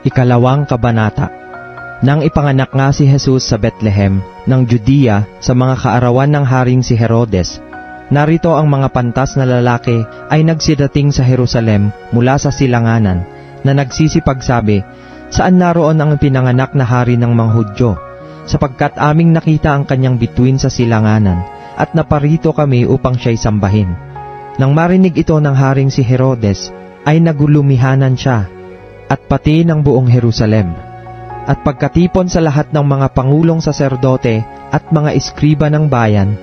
Ikalawang kabanata. Nang ipanganak nga si Jesus sa Bethlehem ng Judea sa mga kaarawan ng haring si Herodes, narito ang mga pantas na lalaki ay nagsidating sa Jerusalem mula sa silanganan, na nagsisipagsabi, "Saan naroon ang pinanganak na hari ng mga Hudyo? Sapagkat aming nakita ang kanyang bituin sa silanganan, at naparito kami upang siya'y sambahin." Nang marinig ito ng haring si Herodes, ay nagulumihanan siya, at pati ng buong Jerusalem. At pagkatipon sa lahat ng mga pangulong saserdote at mga eskriba ng bayan,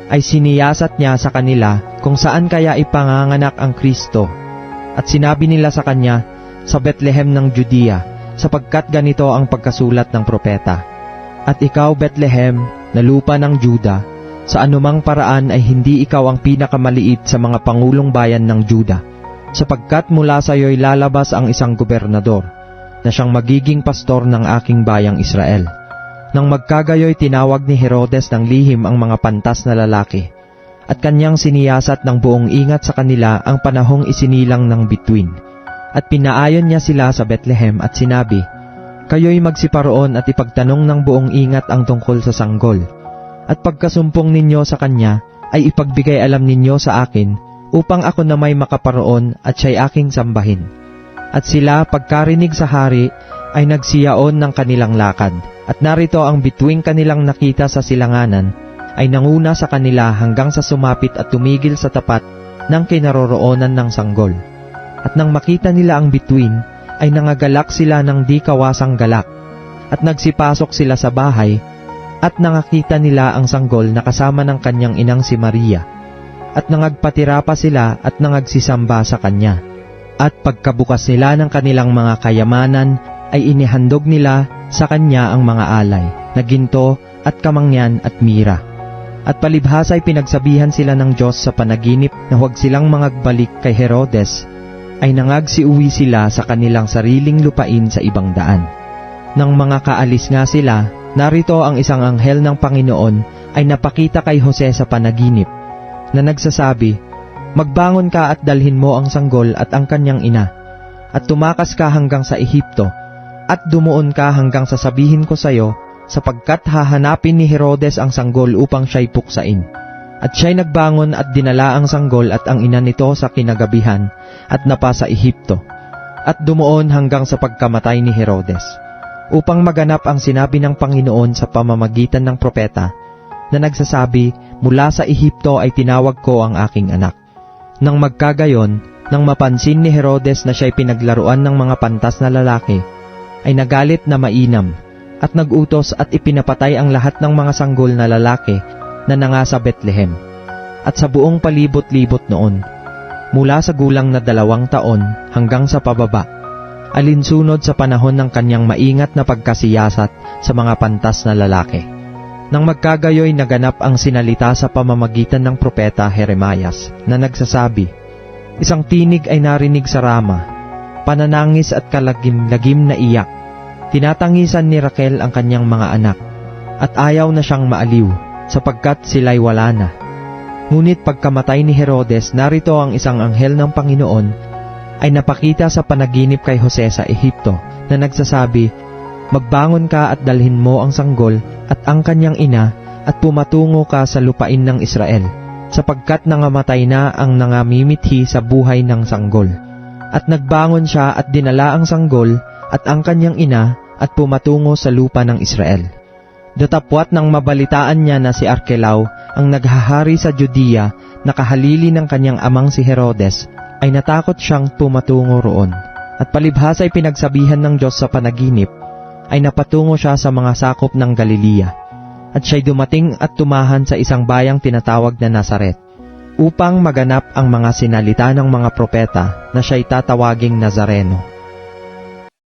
ay siniyasat niya sa kanila kung saan kaya ipanganganak ang Kristo. At sinabi nila sa kanya, "Sa Bethlehem ng Judea, sapagkat ganito ang pagkasulat ng propeta. At ikaw, Bethlehem, na lupa ng Juda, sa anumang paraan ay hindi ikaw ang pinakamaliit sa mga pangulong bayan ng Juda, sapagkat mula sa iyo'y lalabas ang isang gobernador, na siyang magiging pastor ng aking bayang Israel." Nang magkagayoy tinawag ni Herodes ng lihim ang mga pantas na lalaki, at kanyang siniyasat ng buong ingat sa kanila ang panahong isinilang ng bituin. At pinaayon niya sila sa Bethlehem at sinabi, "Kayo'y magsiparoon at ipagtanong ng buong ingat ang tungkol sa sanggol. At pagkasumpong ninyo sa kanya, ay ipagbigay alam ninyo sa akin, upang ako na may makaparoon at siya'y aking sambahin." At sila, pagkarinig sa hari, ay nagsiyaon ng kanilang lakad. At narito ang bituing kanilang nakita sa silanganan, ay nanguna sa kanila hanggang sa sumapit at tumigil sa tapat ng kinaroroonan ng sanggol. At nang makita nila ang bituin, ay nangagalak sila ng di kawasang galak. At nagsipasok sila sa bahay, at nakakita nila ang sanggol na kasama ng kanyang inang si Maria. At nangagpatira pa sila at nangagsisamba sa kanya. At pagkabukas nila ng kanilang mga kayamanan, ay inihandog nila sa kanya ang mga alay, na ginto at kamangyan at mira. At palibhas ay pinagsabihan sila ng Diyos sa panaginip na huwag silang mangagbalik kay Herodes, ay nangagsiuwi sila sa kanilang sariling lupain sa ibang daan. Nang mga kaalis nga sila, narito ang isang anghel ng Panginoon ay napakita kay Jose sa panaginip, na nagsasabi, "Magbangon ka at dalhin mo ang sanggol at ang kanyang ina, at tumakas ka hanggang sa Ehipto, at dumuon ka hanggang sa sabihin ko sa iyo, sapagkat hahanapin ni Herodes ang sanggol upang siya'y puksain." At siya'y nagbangon at dinala ang sanggol at ang ina nito sa kinagabihan, at napasa Ehipto, at dumuon hanggang sa pagkamatay ni Herodes, upang maganap ang sinabi ng Panginoon sa pamamagitan ng propeta, na nagsasabi, "Mula sa Ehipto ay tinawag ko ang aking anak." Nang magkagayon, nang mapansin ni Herodes na siya'y pinaglaruan ng mga pantas na lalaki, ay nagalit na mainam, at nagutos at ipinapatay ang lahat ng mga sanggol na lalaki na nanga sa Bethlehem, at sa buong palibot-libot noon, mula sa gulang na 2 taon hanggang sa pababa, alinsunod sa panahon ng kanyang maingat na pagkasiyasat sa mga pantas na lalaki. Nang magkagayoy naganap ang sinalita sa pamamagitan ng propeta Jeremias, na nagsasabi, "Isang tinig ay narinig sa Rama, pananangis at kalagim-lagim na iyak. Tinatangisan ni Raquel ang kanyang mga anak, at ayaw na siyang maaliw, sapagkat sila'y wala na." Ngunit pagkamatay ni Herodes, narito ang isang anghel ng Panginoon ay napakita sa panaginip kay Jose sa Ehipto, na nagsasabi, "Magbangon ka at dalhin mo ang sanggol at ang kanyang ina, at pumatungo ka sa lupain ng Israel, sapagkat nangamatay na ang nangamimithi sa buhay ng sanggol." At nagbangon siya at dinala ang sanggol at ang kanyang ina, at pumatungo sa lupa ng Israel. Datapwat nang mabalitaan niya na si Arkelao ang naghahari sa Judea, nakahalili ng kanyang amang si Herodes, ay natakot siyang pumatungo roon. At palibhas ay pinagsabihan ng Diyos sa panaginip, ay napatungo siya sa mga sakop ng Galilea. At siya'y dumating at tumahan sa isang bayang tinatawag na Nazaret, upang maganap ang mga sinalita ng mga propeta na siya'y tatawaging Nazareno.